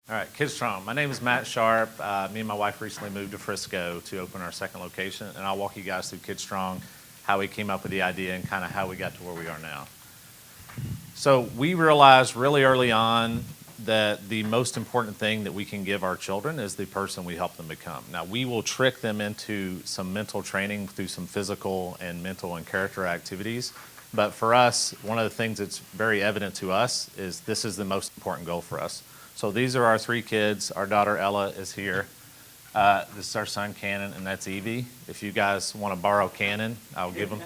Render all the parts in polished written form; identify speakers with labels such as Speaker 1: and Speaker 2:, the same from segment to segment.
Speaker 1: All right, KidStrong. My name is Matt Sharp. Me and my wife recently moved to Frisco to open our second location, and I'll walk you guys through KidStrong, how we came up with the idea, and kind of how we got to where we are now. So we realized really early on that the most important thing that we can give our children is the person we help them become. Now, we will trick them into some mental training through some physical and mental and character activities, but for us, one of the things that's very evident to us is this is the most important goal for us. So these are our three kids. Our daughter Ella is here. This is our son Cannon, and that's Evie. If you guys want to borrow Cannon, I'll give him.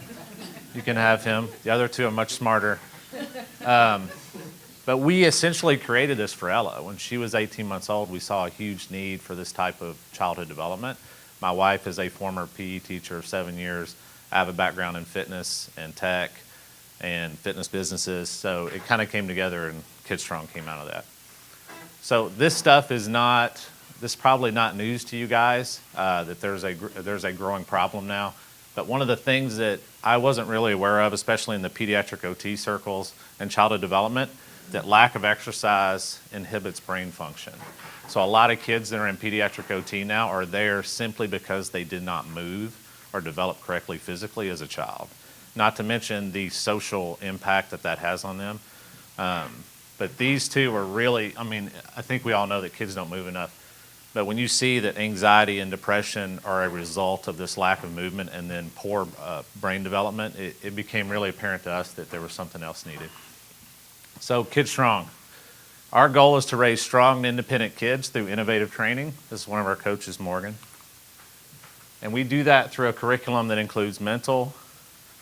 Speaker 1: You can have him. The other two are much smarter. But we essentially created this for Ella. When she was 18 months old, we saw a huge need for this type of childhood development. My wife is a former PE teacher of 7 years. I have a background in fitness and tech and fitness businesses. So it kind of came together, and KidStrong came out of that. So this stuff is probably not news to you guys, that there's a growing problem now. But one of the things that I wasn't really aware of, especially in the pediatric OT circles and childhood development, that lack of exercise inhibits brain function. So a lot of kids that are in pediatric OT now are there simply because they did not move or develop correctly physically as a child. Not to mention the social impact that has on them. But these two are really, I think we all know that kids don't move enough. But when you see that anxiety and depression are a result of this lack of movement and then poor brain development, it became really apparent to us that there was something else needed. So KidStrong. Our goal is to raise strong and independent kids through innovative training. This is one of our coaches, Morgan. And we do that through a curriculum that includes mental,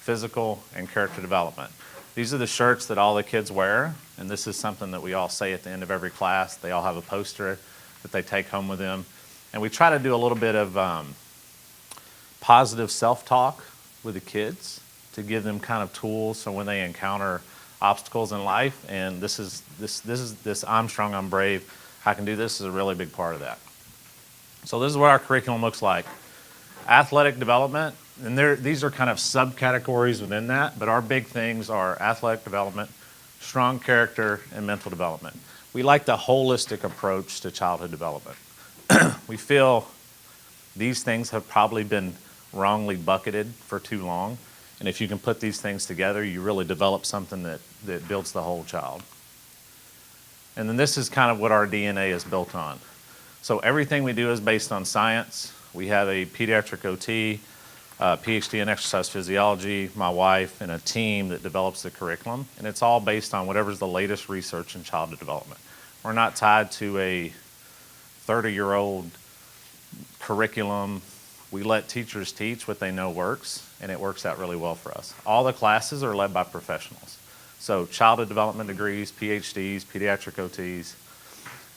Speaker 1: physical, and character development. These are the shirts that all the kids wear, and this is something that we all say at the end of every class. They all have a poster that they take home with them. And we try to do a little bit of positive self-talk with the kids to give them kind of tools so when they encounter obstacles in life, and this I'm strong, I'm brave, I can do this is a really big part of that. So this is what our curriculum looks like. Athletic development. And these are kind of subcategories within that, but our big things are athletic development, strong character, and mental development. We like the holistic approach to childhood development. We feel these things have probably been wrongly bucketed for too long, and if you can put these things together, you really develop something that builds the whole child. And then this is kind of what our DNA is built on. So everything we do is based on science. We have a pediatric OT, PhD in exercise physiology, my wife, and a team that develops the curriculum. And it's all based on whatever's the latest research in childhood development. We're not tied to a 30-year-old curriculum. We let teachers teach what they know works, and it works out really well for us. All the classes are led by professionals. So childhood development degrees, PhDs, pediatric OTs.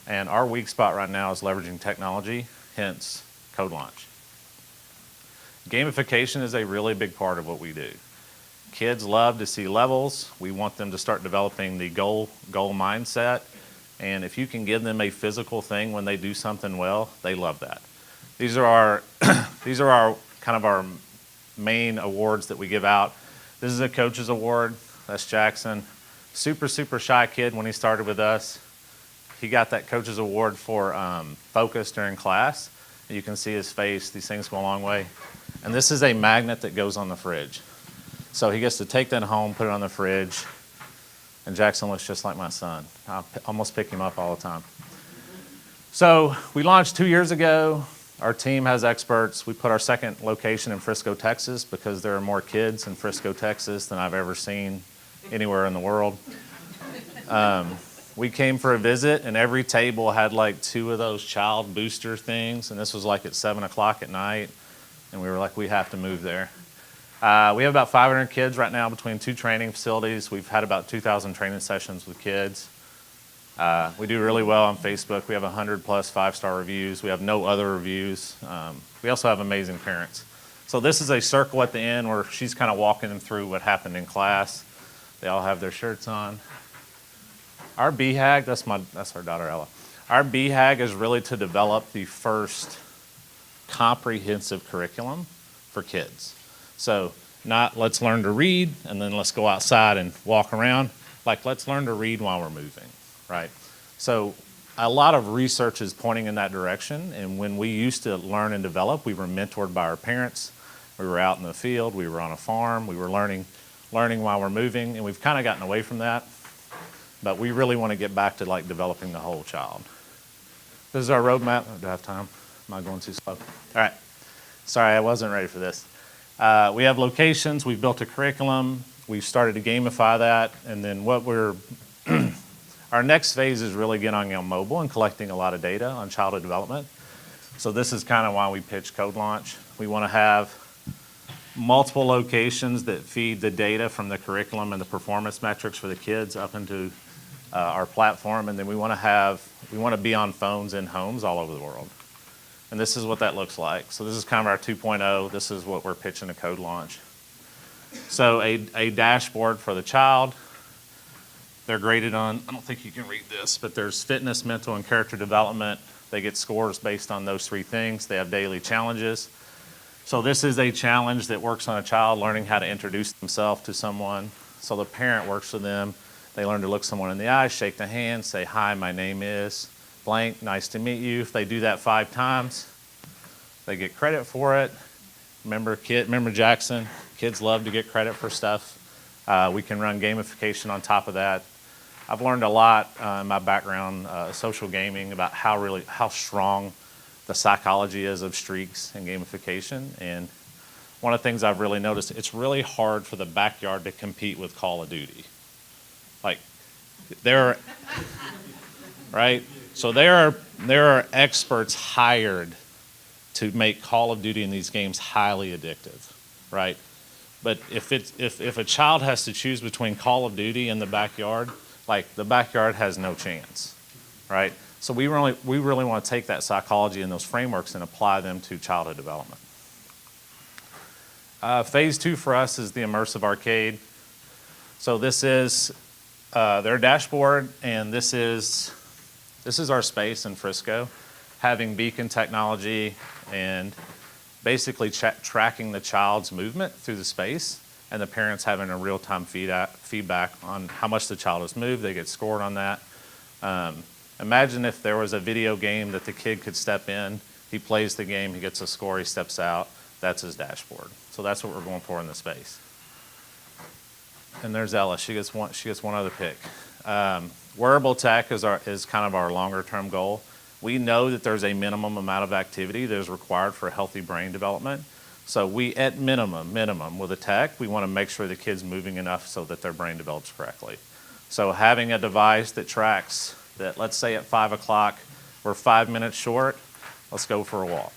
Speaker 1: And our weak spot right now is leveraging technology, hence Code Launch. Gamification is a really big part of what we do. Kids love to see levels. We want them to start developing the goal mindset. And if you can give them a physical thing when they do something well, they love that. These are our kind of our main awards that we give out. This is a coach's award. That's Jackson. Super shy kid when he started with us. He got that coach's award for focus during class. You can see his face. These things go a long way. And this is a magnet that goes on the fridge. So he gets to take that home, put it on the fridge, and Jackson looks just like my son. I almost pick him up all the time. So we launched 2 years ago. Our team has experts. We put our second location in Frisco, Texas, because there are more kids in Frisco, Texas than I've ever seen anywhere in the world. We came for a visit, and every table had like 2 of those child booster things, and this was like at 7 o'clock at night. And we were like, we have to move there. We have about 500 kids right now between 2 training facilities. We've had about 2,000 training sessions with kids. We do really well on Facebook. We have 100 plus 5-star reviews. We have no other reviews. We also have amazing parents. So this is a circle at the end where she's kind of walking them through what happened in class. They all have their shirts on. Our BHAG, that's our daughter Ella. Our BHAG is really to develop the first comprehensive curriculum for kids. So not let's learn to read and then let's go outside and walk around. Like let's learn to read while we're moving, right? So a lot of research is pointing in that direction. And when we used to learn and develop, we were mentored by our parents. We were out in the field. We were on a farm. We were learning while we're moving. And we've kind of gotten away from that. But we really want to get back to like developing the whole child. This is our roadmap. Do I have time? Am I going too slow? All right. Sorry, I wasn't ready for this. We have locations. We've built a curriculum. We've started to gamify that. And then our next phase is really getting on mobile and collecting a lot of data on childhood development. So this is kind of why we pitch Code Launch. We want to have multiple locations that feed the data from the curriculum and the performance metrics for the kids up into our platform. And then we want to be on phones in homes all over the world. And this is what that looks like. So this is kind of our 2.0. This is what we're pitching to Code Launch. So a dashboard for the child. They're graded on, I don't think you can read this, but there's fitness, mental, and character development. They get scores based on those three things. They have daily challenges. So this is a challenge that works on a child learning how to introduce themselves to someone. So the parent works with them. They learn to look someone in the eye, shake the hand, say, hi, my name is blank, nice to meet you. If they do that 5 times, they get credit for it. Remember Jackson, kids love to get credit for stuff. We can run gamification on top of that. I've learned a lot in my background, social gaming, about how strong the psychology is of streaks and gamification. And one of the things I've really noticed, it's really hard for the backyard to compete with Call of Duty. Like, right? So there are experts hired to make Call of Duty in these games highly addictive, right? But if a child has to choose between Call of Duty and the backyard, like the backyard has no chance, right? So we really want to take that psychology and those frameworks and apply them to childhood development. Phase 2 for us is the immersive arcade. So this is their dashboard, and this is our space in Frisco, having beacon technology and basically tracking the child's movement through the space, and the parents having a real-time feedback on how much the child has moved. They get scored on that. Imagine if there was a video game that the kid could step in, he plays the game, he gets a score, he steps out, that's his dashboard. So that's what we're going for in the space. And there's Ella, she gets one other pick. Wearable tech is kind of our longer term goal. We know that there's a minimum amount of activity that is required for healthy brain development. So we, at minimum, with the tech, we want to make sure the kid's moving enough so that their brain develops correctly. So having a device that tracks that, let's say at 5 o'clock, we're 5 minutes short, let's go for a walk.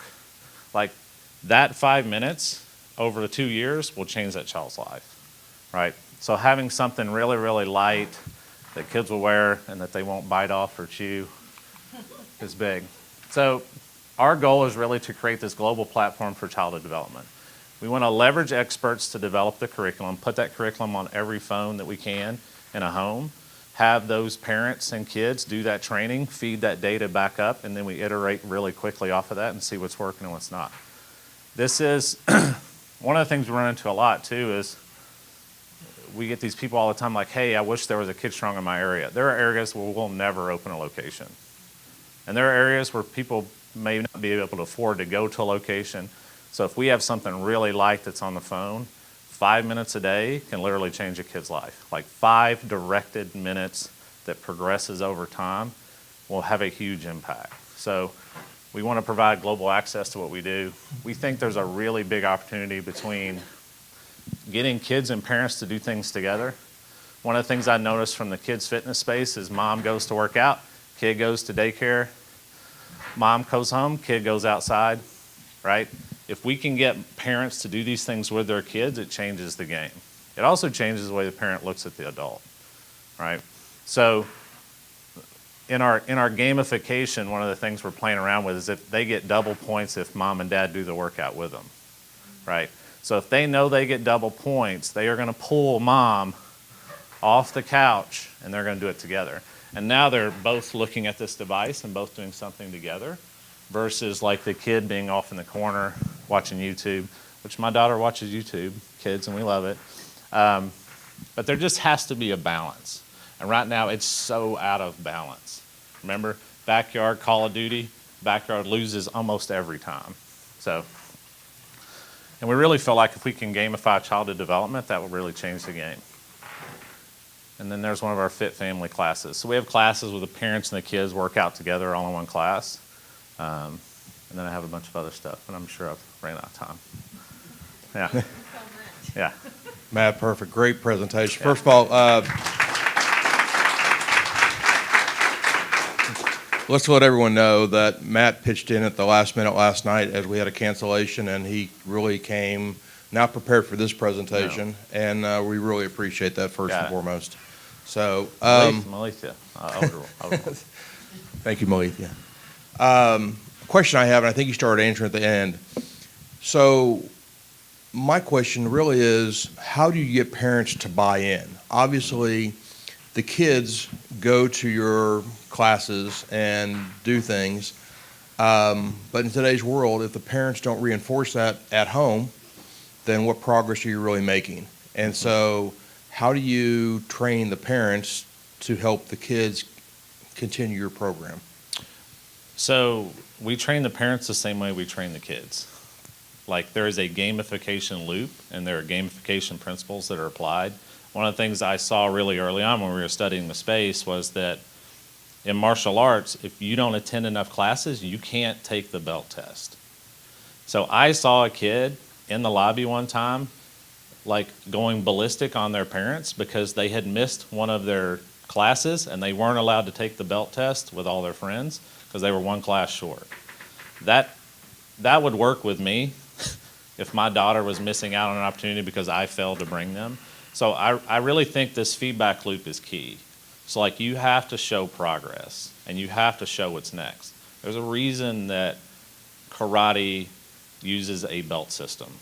Speaker 1: Like that 5 minutes over the 2 years will change that child's life, right? So having something really, really light that kids will wear and that they won't bite off or chew is big. So our goal is really to create this global platform for childhood development. We want to leverage experts to develop the curriculum, put that curriculum on every phone that we can in a home, have those parents and kids do that training, feed that data back up, and then we iterate really quickly off of that and see what's working and what's not. This is one of the things we run into a lot too is we get these people all the time like, hey, I wish there was a KidStrong in my area. There are areas where we'll never open a location. And there are areas where people may not be able to afford to go to a location. So if we have something really light that's on the phone, 5 minutes a day can literally change a kid's life. Like 5 directed minutes that progresses over time will have a huge impact. So we want to provide global access to what we do. We think there's a really big opportunity between getting kids and parents to do things together. One of the things I noticed from the kids' fitness space is mom goes to work out, kid goes to daycare, mom goes home, kid goes outside, right? If we can get parents to do these things with their kids, it changes the game. It also changes the way the parent looks at the adult, right? So in our gamification, one of the things we're playing around with is if they get double points if mom and dad do the workout with them, right? So if they know they get double points, they are going to pull mom off the couch and they're going to do it together. And now they're both looking at this device and both doing something together versus like the kid being off in the corner watching YouTube, which my daughter watches YouTube, kids, and we love it. But there just has to be a balance. And right now it's so out of balance. Remember, backyard Call of Duty, backyard loses almost every time. So, and we really feel like if we can gamify childhood development, that will really change the game. And then there's one of our Fit Family classes. So we have classes where the parents and the kids work out together all in one class. And then I have a bunch of other stuff, and I'm sure I've ran out of time. Yeah. Yeah.
Speaker 2: Matt, perfect. Great presentation.
Speaker 1: Yeah.
Speaker 2: First of all, let's let everyone know that Matt pitched in at the last minute last night as we had a cancellation, and he really came not prepared for this presentation, and we really appreciate that first and foremost. So,
Speaker 1: Malithia.
Speaker 2: Thank you, Malithia. Question I have, and I think you started answering at the end. So, my question really is, how do you get parents to buy in? Obviously, the kids go to your classes and do things, but in today's world, if the parents don't reinforce that at home, then what progress are you really making? And so, how do you train the parents to help the kids continue your program?
Speaker 1: So we train the parents the same way we train the kids. Like, there is a gamification loop, and there are gamification principles that are applied. One of the things I saw really early on when we were studying the space was that in martial arts, if you don't attend enough classes, you can't take the belt test. So I saw a kid in the lobby one time, like, going ballistic on their parents because they had missed one of their classes and they weren't allowed to take the belt test with all their friends because they were one class short. That would work with me if my daughter was missing out on an opportunity because I failed to bring them. So I really think this feedback loop is key. So, like, you have to show progress and you have to show what's next. There's a reason that karate uses a belt system,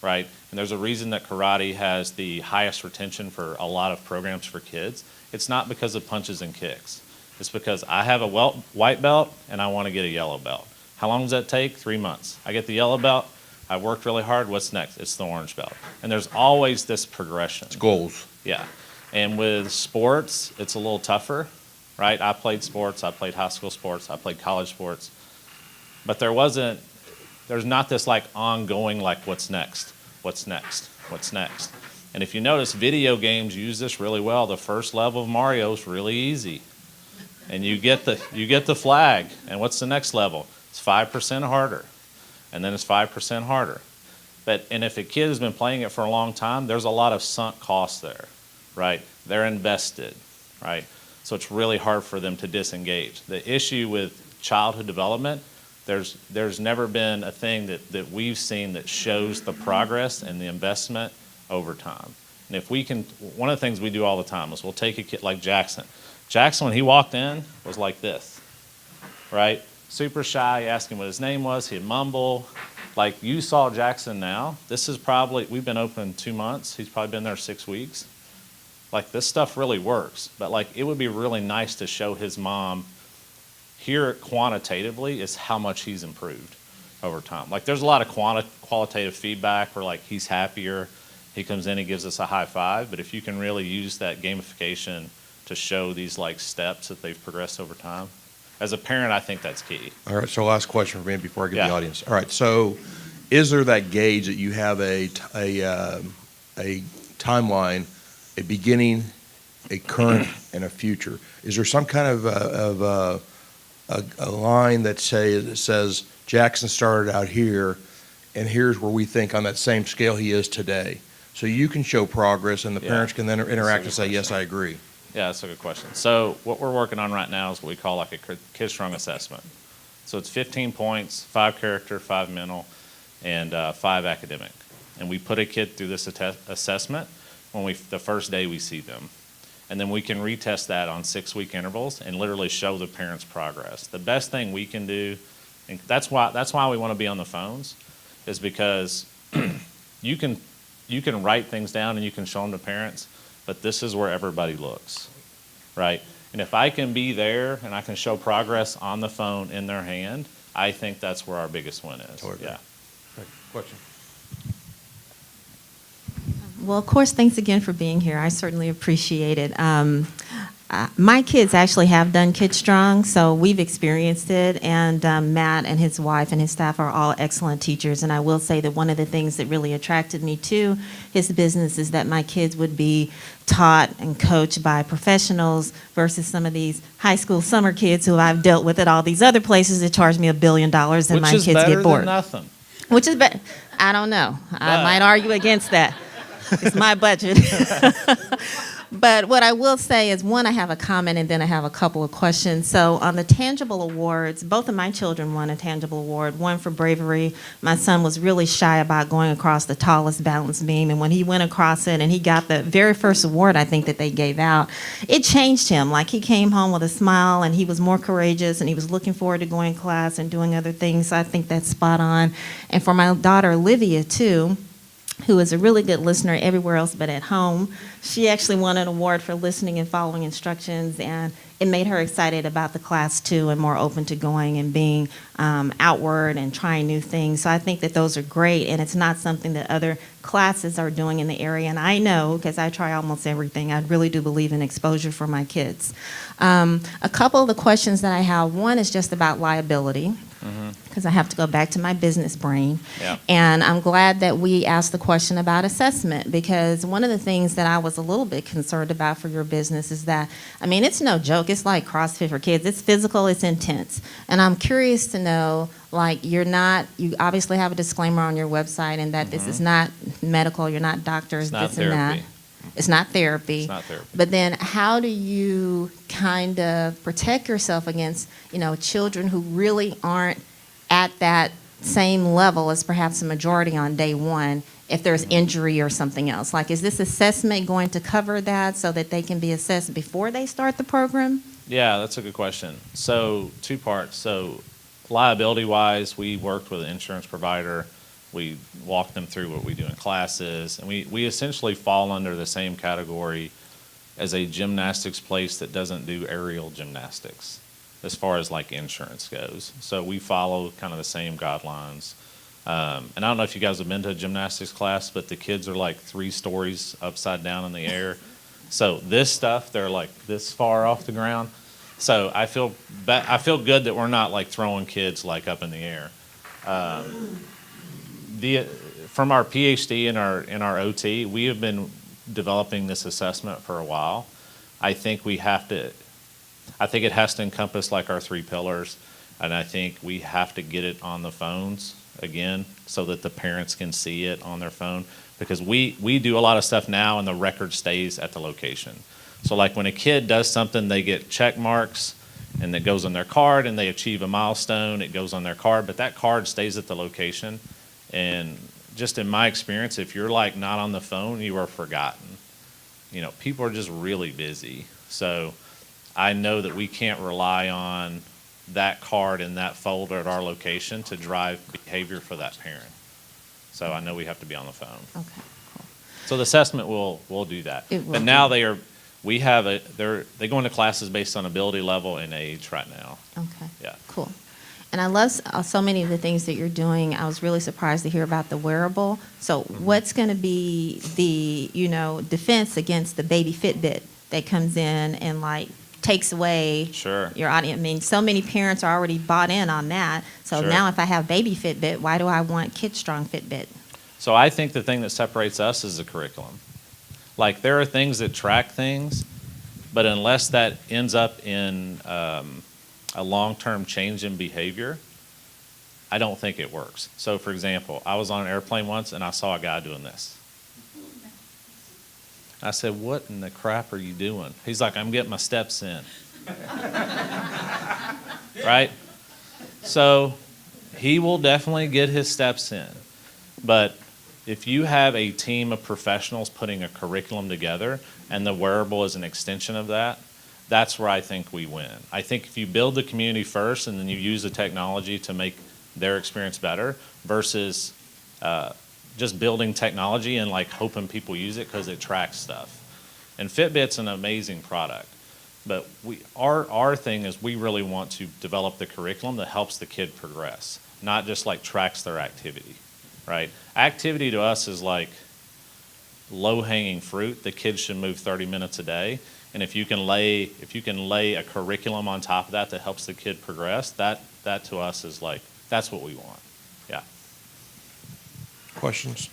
Speaker 1: right? And there's a reason that karate has the highest retention for a lot of programs for kids. It's not because of punches and kicks. It's because I have a white belt and I want to get a yellow belt. How long does that take? 3 months. I get the yellow belt. I worked really hard. What's next? It's the orange belt. And there's always this progression.
Speaker 2: It's goals.
Speaker 1: Yeah. And with sports, it's a little tougher, right? I played sports. I played high school sports. I played college sports. But there's not this, like, ongoing, like, what's next? What's next? What's next? And if you notice, video games use this really well. The first level of Mario is really easy. And you get the flag. And what's the next level? It's 5% harder. And then it's 5% harder. And if a kid has been playing it for a long time, there's a lot of sunk costs there, right? They're invested, right? So it's really hard for them to disengage. The issue with childhood development, there's never been a thing that we've seen that shows the progress and the investment over time. And if we can, one of the things we do all the time is we'll take a kid like Jackson. Jackson, when he walked in, was like this, right? Super shy. You ask him what his name was, he'd mumble. Like, you saw Jackson now. This is probably, we've been open 2 months. He's probably been there 6 weeks. Like, this stuff really works. But, like, it would be really nice to show his mom, here quantitatively, is how much he's improved over time. Like, there's a lot of qualitative feedback where, like, he's happier. He comes in, he gives us a high five. But if you can really use that gamification to show these, like, steps that they've progressed over time, as a parent, I think that's key.
Speaker 2: All right, so last question for me before I get to the audience. All right, so is there that gauge that you have a timeline, a beginning, a current, and a future? Is there some kind of a line that says Jackson started out here, and here's where we think on that same scale he is today? So you can show progress, and the parents can then interact and say, yes, I agree.
Speaker 1: Yeah, that's a good question. So what we're working on right now is what we call like a KidStrong assessment. So it's 15 points, 5 character, 5 mental, and 5 academic. And we put a kid through this assessment the first day we see them. And then we can retest that on 6-week intervals and literally show the parents' progress. The best thing we can do, and that's why we want to be on the phones, is because you can write things down and you can show them to parents, but this is where everybody looks, right? And if I can be there and I can show progress on the phone in their hand, I think that's where our biggest win is.
Speaker 2: Totally.
Speaker 1: Yeah.
Speaker 2: Right. Question.
Speaker 3: Well, of course, thanks again for being here. I certainly appreciate it. My kids actually have done KidStrong, so we've experienced it, and Matt and his wife and his staff are all excellent teachers, and I will say that one of the things that really attracted me to his business is that my kids would be taught and coached by professionals versus some of these high school summer kids who I've dealt with at all these other places that charge me $1 billion and my kids get bored.
Speaker 1: Which is better than nothing.
Speaker 3: Which is better. I don't know. I might argue against that. It's my budget. But what I will say is, one, I have a comment and then I have a couple of questions. So on the tangible awards, both of my children won a tangible award, one for bravery. My son was really shy about going across the tallest balance beam, and when he went across it and he got the very first award I think that they gave out, it changed him. Like, he came home with a smile and he was more courageous and he was looking forward to going to class and doing other things. So I think that's spot on. And for my daughter Olivia too, who is a really good listener everywhere else but at home. She actually won an award for listening and following instructions, and it made her excited about the class too and more open to going and being outward and trying new things. So I think that those are great, and it's not something that other classes are doing in the area. And I know, because I try almost everything, I really do believe in exposure for my kids. A couple of the questions that I have, one is just about liability, because I have to go back to my business brain.
Speaker 1: Yeah.
Speaker 3: And I'm glad that we asked the question about assessment, because one of the things that I was a little bit concerned about for your business is that, I mean, it's no joke. It's like CrossFit for kids. It's physical, it's intense. And I'm curious to know, like, you obviously have a disclaimer on your website and that this is not medical, you're not doctors,
Speaker 1: It's not
Speaker 3: this and that.
Speaker 1: therapy.
Speaker 3: It's not therapy.
Speaker 1: It's not therapy.
Speaker 3: But then how do you kind of protect yourself against, children who really aren't at that same level as perhaps the majority on day one if there's injury or something else? Like, is this assessment going to cover that so that they can be assessed before they start the program?
Speaker 1: Yeah, that's a good question. So, two parts. So, liability-wise, we worked with an insurance provider. We walked them through what we do in classes, and we essentially fall under the same category as a gymnastics place that doesn't do aerial gymnastics as far as like insurance goes. So we follow kind of the same guidelines. And I don't know if you guys have been to a gymnastics class, but the kids are like 3 stories upside down in the air. So this stuff, they're like this far off the ground. So I feel good that we're not like throwing kids like up in the air. From our PhD and our OT, we have been developing this assessment for a while. I think it has to encompass like our 3 pillars, and I think we have to get it on the phones again so that the parents can see it on their phone, because we do a lot of stuff now and the record stays at the location. So like when a kid does something, they get check marks and it goes on their card, and they achieve a milestone, it goes on their card, but that card stays at the location. And just in my experience, if you're like not on the phone, you are forgotten. People are just really busy. So I know that we can't rely on that card and that folder at our location to drive behavior for that parent. So I know we have to be on the phone.
Speaker 3: Okay, cool.
Speaker 1: So the assessment will do that. But now they go into classes based on ability level and age right now.
Speaker 3: Okay.
Speaker 1: Yeah.
Speaker 3: Cool. And I love so many of the things that you're doing. I was really surprised to hear about the wearable. So what's going to be the, defense against the baby Fitbit that comes in and like takes away your audience? I mean, so many parents are already bought in on that. So now if I have baby Fitbit, why do I want KidStrong Fitbit?
Speaker 1: So I think the thing that separates us is the curriculum. Like, there are things that track things, but unless that ends up in a long-term change in behavior, I don't think it works. So, for example, I was on an airplane once and I saw a guy doing this. I said, "What in the crap are you doing?" He's like, "I'm getting my steps in." Right? So he will definitely get his steps in. But if you have a team of professionals putting a curriculum together and the wearable is an extension of that, that's where I think we win. I think if you build the community first and then you use the technology to make their experience better versus just building technology and like hoping people use it because it tracks stuff. And Fitbit's an amazing product, but our thing is we really want to develop the curriculum that helps the kid progress, not just like tracks their activity, right? Activity to us is like low-hanging fruit. The kids should move 30 minutes a day. And if you can lay a curriculum on top of that that helps the kid progress, that to us is like, that's what we want. Yeah.
Speaker 2: Questions?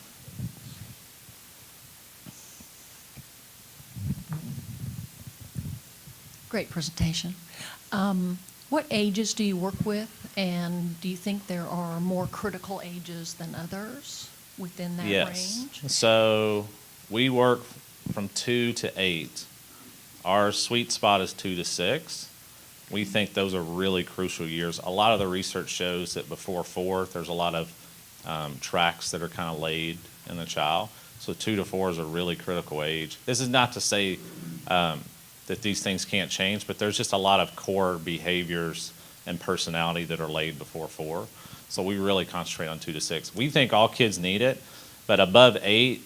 Speaker 4: Great presentation. What ages do you work with, and do you think there are more critical ages than others within that range?
Speaker 1: So we work from 2 to 8. Our sweet spot is 2 to 6. We think those are really crucial years. A lot of the research shows that before 4, there's a lot of tracks that are kind of laid in the child. So 2 to 4 is a really critical age. This is not to say that these things can't change, but there's just a lot of core behaviors and personality that are laid before 4. So we really concentrate on 2 to 6. We think all kids need it, but above 8,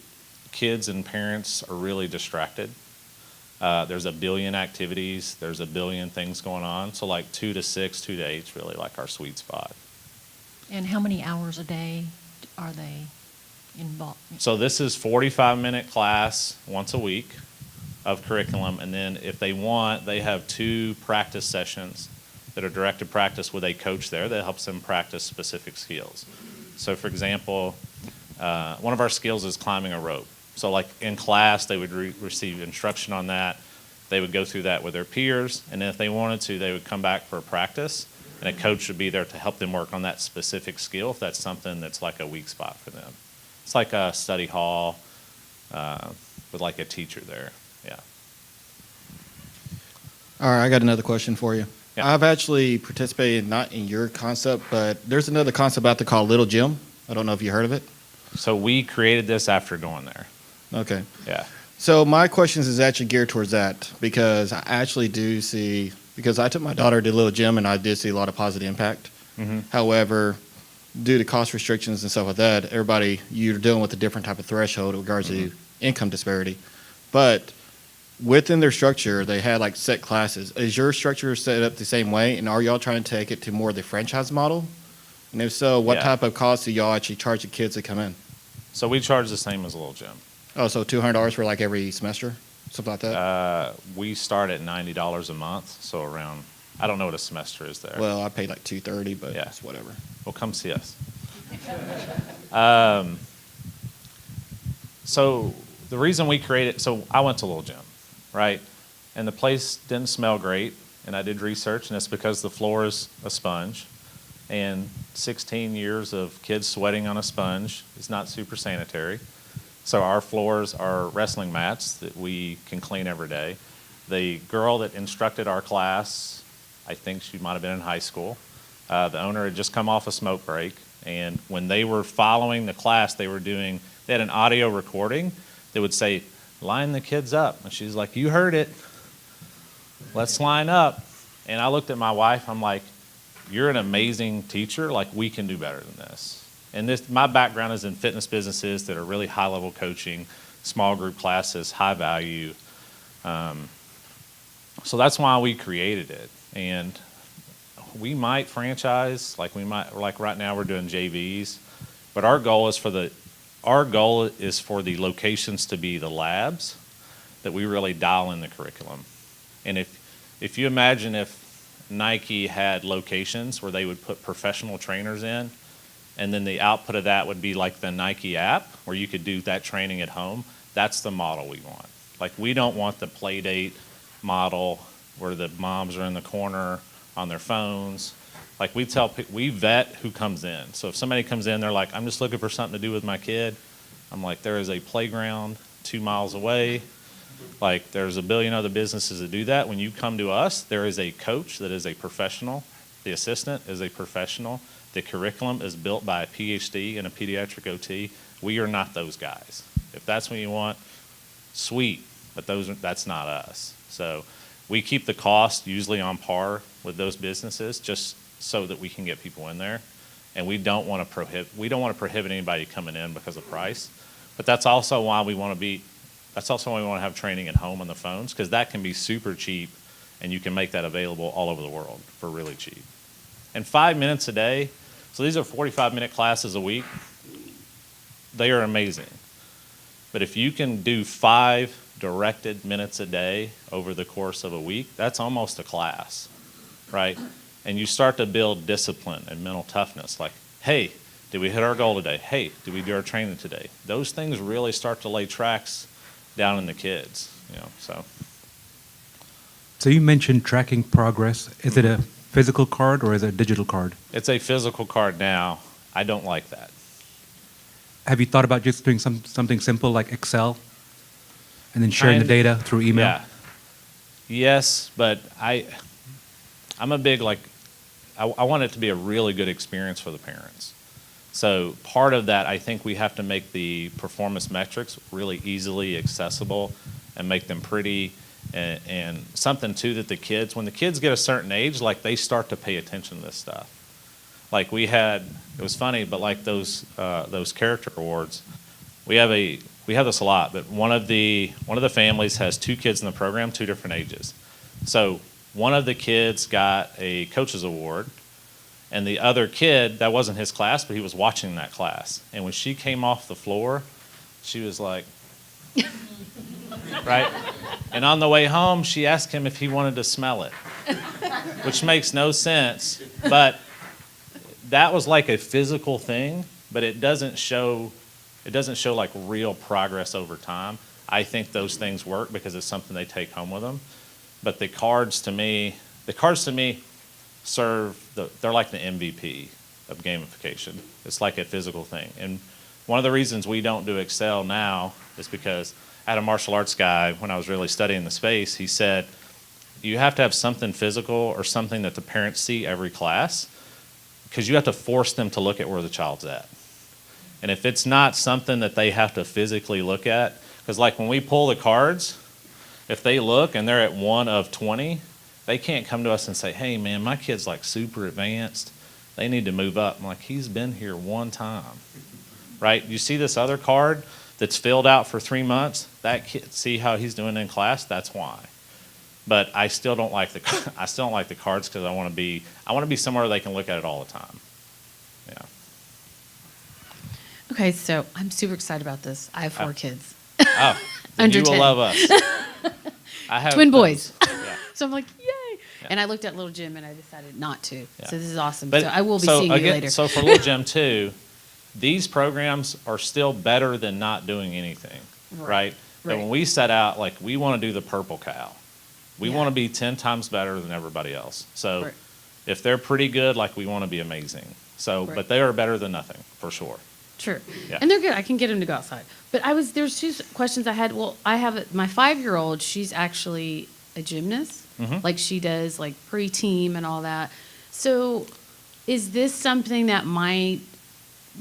Speaker 1: kids and parents are really distracted. There's a billion activities, there's a billion things going on. So like 2 to 6, 2 to 8 is really like our sweet spot.
Speaker 4: And how many hours a day are they involved?
Speaker 1: So this is 45-minute class once a week of curriculum, and then if they want, they have 2 practice sessions that are directed practice with a coach there that helps them practice specific skills. So for example, one of our skills is climbing a rope. So like in class, they would receive instruction on that. They would go through that with their peers, and then if they wanted to, they would come back for a practice, and a coach would be there to help them work on that specific skill if that's something that's like a weak spot for them. It's like a study hall with like a teacher there. Yeah.
Speaker 5: All right, I got another question for you.
Speaker 1: Yeah.
Speaker 5: I've actually participated not in your concept, but there's another concept out there called Little Gym. I don't know if you heard of it.
Speaker 1: So we created this after going there.
Speaker 5: Okay.
Speaker 1: Yeah.
Speaker 5: So my questions is actually geared towards that because I actually do see, because I took my daughter to Little Gym and I did see a lot of positive impact.
Speaker 1: Mm-hmm.
Speaker 5: However, due to cost restrictions and stuff like that, you're dealing with a different type of threshold in regards to income disparity. But within their structure, they had like set classes. Is your structure set up the same way? And are y'all trying to take it to more of the franchise model? And if so, what type of cost do y'all actually charge the kids that come in?
Speaker 1: So we charge the same as a Little Gym.
Speaker 5: Oh, so $200 for like every semester? Something like that?
Speaker 1: We start at $90 a month, so around, I don't know what a semester is there.
Speaker 5: Well, I paid like $230, but
Speaker 1: Yeah.
Speaker 5: it's whatever.
Speaker 1: Well, come see us. So the reason we created, so I went to Little Gym, right? And the place didn't smell great, and I did research, and it's because the floor is a sponge. And 16 years of kids sweating on a sponge is not super sanitary. So our floors are wrestling mats that we can clean every day. The girl that instructed our class, I think she might have been in high school. The owner had just come off a smoke break, and when they were following the class, they had an audio recording that would say, "Line the kids up." And she's like, "You heard it. Let's line up." And I looked at my wife, I'm like, "You're an amazing teacher. Like, we can do better than this." And my background is in fitness businesses that are really high-level coaching, small group classes, high value. So that's why we created it. And we might franchise, like right now we're doing JVs, but our goal is for the locations to be the labs that we really dial in the curriculum. And if you imagine if Nike had locations where they would put professional trainers in, and then the output of that would be like the Nike app where you could do that training at home, that's the model we want. Like, we don't want the play date model where the moms are in the corner on their phones. Like, we vet who comes in. So if somebody comes in, they're like, "I'm just looking for something to do with my kid." I'm like, there is a playground 2 miles away. Like, there's a billion other businesses that do that. When you come to us, there is a coach that is a professional. The assistant is a professional. The curriculum is built by a PhD and a pediatric OT. We are not those guys. If that's what you want, sweet, but that's not us. So we keep the cost usually on par with those businesses just so that we can get people in there. And we don't want to prohibit anybody coming in because of price. But that's also why we want to have training at home on the phones, because that can be super cheap, and you can make that available all over the world for really cheap. And 5 minutes a day, so these are 45-minute classes a week. They are amazing. But if you can do 5 directed minutes a day over the course of a week, that's almost a class, right? And you start to build discipline and mental toughness. Like, hey, did we hit our goal today? Hey, did we do our training today? Those things really start to lay tracks down in the kids, you know, so.
Speaker 6: So you mentioned tracking progress. Is it a physical card or is it a digital card?
Speaker 1: It's a physical card now. I don't like that.
Speaker 6: Have you thought about just doing something simple like Excel and then sharing the
Speaker 1: Kind-
Speaker 6: data through email?
Speaker 1: Yeah. Yes, but I'm a big, like, I want it to be a really good experience for the parents. So part of that, I think we have to make the performance metrics really easily accessible and make them pretty and something too that the kids, when the kids get a certain age, like they start to pay attention to this stuff. Like we had, it was funny, but like those character awards, we have this a lot, but one of the families has 2 kids in the program, 2 different ages. So one of the kids got a coach's award, and the other kid, that wasn't his class, but he was watching that class. And when she came off the floor, she was like, right? And on the way home, she asked him if he wanted to smell it, which makes no sense. But that was like a physical thing, but it doesn't show like real progress over time. I think those things work because it's something they take home with them. But the cards to me they're like the MVP of gamification. It's like a physical thing. And one of the reasons we don't do Excel now is because I had a martial arts guy, when I was really studying the space, he said, you have to have something physical or something that the parents see every class, because you have to force them to look at where the child's at. And if it's not something that they have to physically look at, because like when we pull the cards, if they look and they're at 1 of 20, they can't come to us and say, hey man, my kid's like super advanced. They need to move up. I'm like, he's been here 1 time, right? You see this other card that's filled out for 3 months? That kid, see how he's doing in class? That's why. But I still don't like the cards because I want to be somewhere they can look at it all the time. Yeah.
Speaker 7: Okay, so I'm super excited about this. I have 4 kids.
Speaker 1: Oh, then
Speaker 7: Under
Speaker 1: you will
Speaker 7: 10.
Speaker 1: love us. I have
Speaker 7: Twin boys.
Speaker 1: Yeah.
Speaker 7: So I'm like, yay. And I looked at Little Jim and I decided not to.
Speaker 1: Yeah.
Speaker 7: So this is awesome.
Speaker 1: But
Speaker 7: so I will be
Speaker 1: so
Speaker 7: seeing
Speaker 1: again,
Speaker 7: you later.
Speaker 1: So for Little Jim too, these programs are still better than not doing anything, right? But
Speaker 7: Right.
Speaker 1: when we set out, like we want to do the purple cow. We
Speaker 7: Yeah.
Speaker 1: want to be 10 times better than everybody else. So
Speaker 7: Right.
Speaker 1: if they're pretty good, like we want to be amazing. So,
Speaker 7: Right.
Speaker 1: but they are better than nothing for sure.
Speaker 7: True.
Speaker 1: Yeah.
Speaker 7: And they're good. I can get them to go outside. But there's 2 questions I had. Well, I have my 5-year-old, she's actually a gymnast.
Speaker 1: Mhm.
Speaker 7: Like she does like pre-team and all that. So is this something that might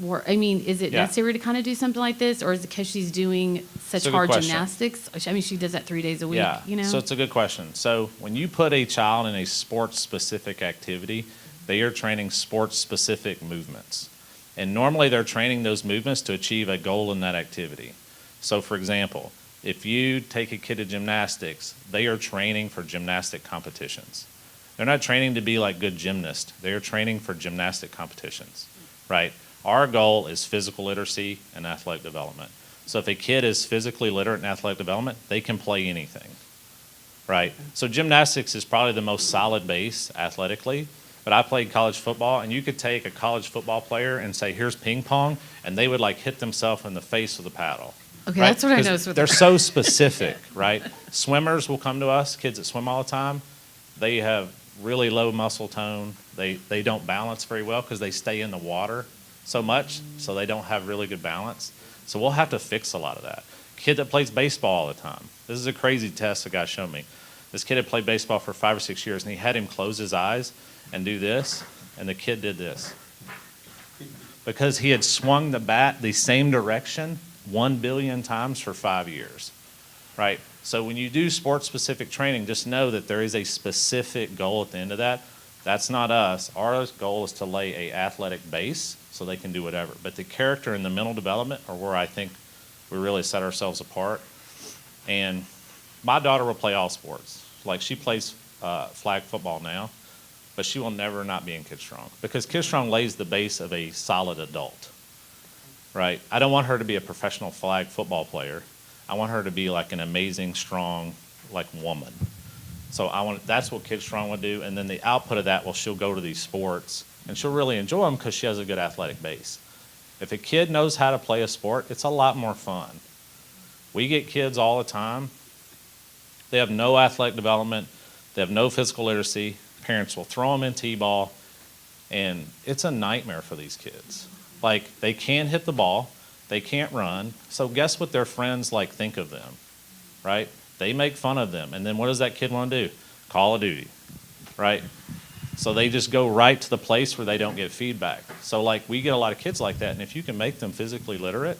Speaker 7: work? I mean, is it
Speaker 1: Yeah.
Speaker 7: necessary to kind of do something like this? Or is it because she's doing such
Speaker 1: It's a good
Speaker 7: hard
Speaker 1: question.
Speaker 7: gymnastics? I mean, she does that 3 days a week,
Speaker 1: Yeah.
Speaker 7: you know?
Speaker 1: So it's a good question. So when you put a child in a sports-specific activity, they are training sports-specific movements. And normally they're training those movements to achieve a goal in that activity. So for example, if you take a kid to gymnastics, they are training for gymnastic competitions. They're not training to be like good gymnasts. They are training for gymnastic competitions, right? Our goal is physical literacy and athletic development. So if a kid is physically literate in athletic development, they can play anything, right? So gymnastics is probably the most solid base athletically, but I played college football, and you could take a college football player and say, here's ping pong, and they would like hit themselves in the face with a paddle.
Speaker 7: Okay,
Speaker 1: right?
Speaker 7: that's what I
Speaker 1: 'Cause
Speaker 7: noticed with
Speaker 1: they're so specific, right? Swimmers will come to us, kids that swim all the time. They have really low muscle tone. They don't balance very well because they stay in the water so much, so they don't have really good balance. So we'll have to fix a lot of that. Kid that plays baseball all the time. This is a crazy test the guy showed me. This kid had played baseball for 5 or 6 years, and he had him close his eyes and do this, and the kid did this. Because he had swung the bat the same direction 1 billion times for 5 years, right? So when you do sports-specific training, just know that there is a specific goal at the end of that. That's not us. Our goal is to lay a athletic base so they can do whatever. But the character and the mental development are where I think we really set ourselves apart. And my daughter will play all sports. Like she plays flag football now, but she will never not be in KidStrong because KidStrong lays the base of a solid adult. right? I don't want her to be a professional flag football player. I want her to be like an amazing, strong, like woman. So that's what KidStrong would do. And then the output of that, well, she'll go to these sports and she'll really enjoy them because she has a good athletic base. If a kid knows how to play a sport, it's a lot more fun. We get kids all the time. They have no athletic development. They have no physical literacy. Parents will throw them in t-ball, and it's a nightmare for these kids. Like, they can't hit the ball. They can't run. So guess what their friends, like, think of them, right? They make fun of them. And then what does that kid want to do? Call of Duty, right? So they just go right to the place where they don't get feedback. So, like, we get a lot of kids like that, and if you can make them physically literate,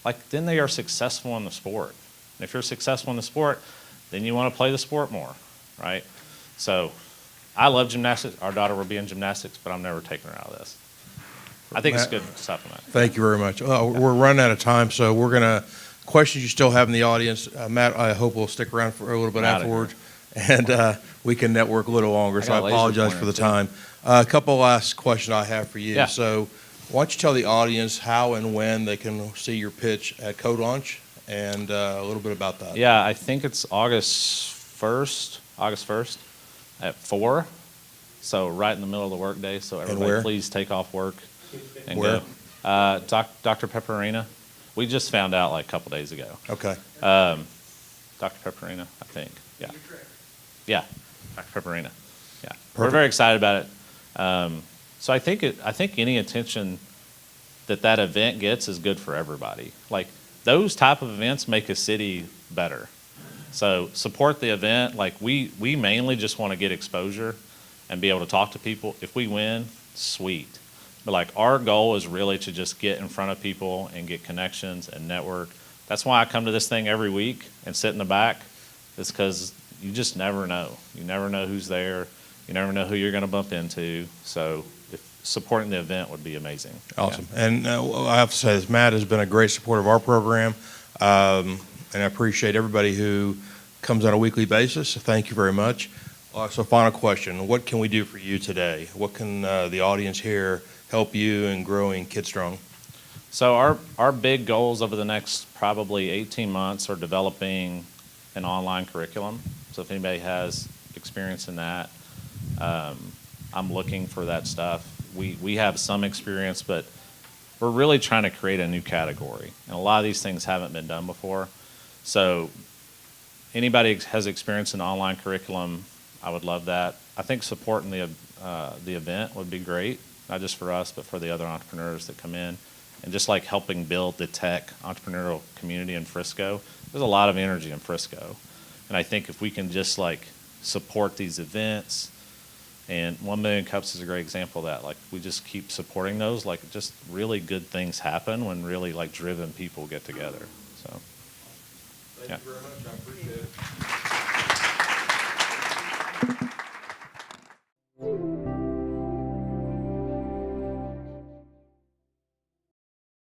Speaker 1: like, then they are successful in the sport. And if you're successful in the sport, then you want to play the sport more, right? So I love gymnastics. Our daughter will be in gymnastics, but I'm never taking her out of this. I think it's a good supplement.
Speaker 2: Thank you very much. We're running out of time, so we're going to, questions you still have in the audience, Matt, I hope will stick around for a little bit afterwards, and we can network a little longer, so I
Speaker 1: got a laser
Speaker 2: apologize for the
Speaker 1: pointer, too.
Speaker 2: time. A couple last questions I have for you.
Speaker 1: Yeah.
Speaker 2: So why don't you tell the audience how and when they can see your pitch at Code Launch, and a little bit about that.
Speaker 1: Yeah, I think it's August 1st at 4. So right in the middle of the workday. So everybody,
Speaker 2: where?
Speaker 1: please take off work and
Speaker 2: Where?
Speaker 1: go. Dr. Pepper Arena. We just found out like a couple days ago.
Speaker 2: Okay.
Speaker 1: Dr. Pepper Arena, I think. Yeah. Yeah, Dr. Pepper Arena. Yeah. We're very excited about it. So I think any attention that event gets is good for everybody. Like, those type of events make a city better. So support the event. Like, we mainly just want to get exposure and be able to talk to people. If we win, sweet. But like, our goal is really to just get in front of people and get connections and network. That's why I come to this thing every week and sit in the back. It's because you just never know. You never know who's there. You never know who you're going to bump into. So supporting the event would be amazing.
Speaker 2: Awesome. Yeah. And I have to say this, Matt has been a great supporter of our program, and I appreciate everybody who comes on a weekly basis. So thank you very much. So final question, what can we do for you today? What can the audience here help you in growing KidStrong?
Speaker 1: So our big goals over the next probably 18 months are developing an online curriculum. So if anybody has experience in that, I'm looking for that stuff. We have some experience, but we're really trying to create a new category. And a lot of these things haven't been done before. So anybody has experience in online curriculum, I would love that. I think supporting the event would be great, not just for us, but for the other entrepreneurs that come in. And just like helping build the tech entrepreneurial community in Frisco. There's a lot of energy in Frisco. And I think if we can just like support these events, and 1 Million Cups is a great example of that. Like, we just keep supporting those. Like, just really good things happen when really like driven people get together. So,
Speaker 2: Thank you very much. I appreciate it.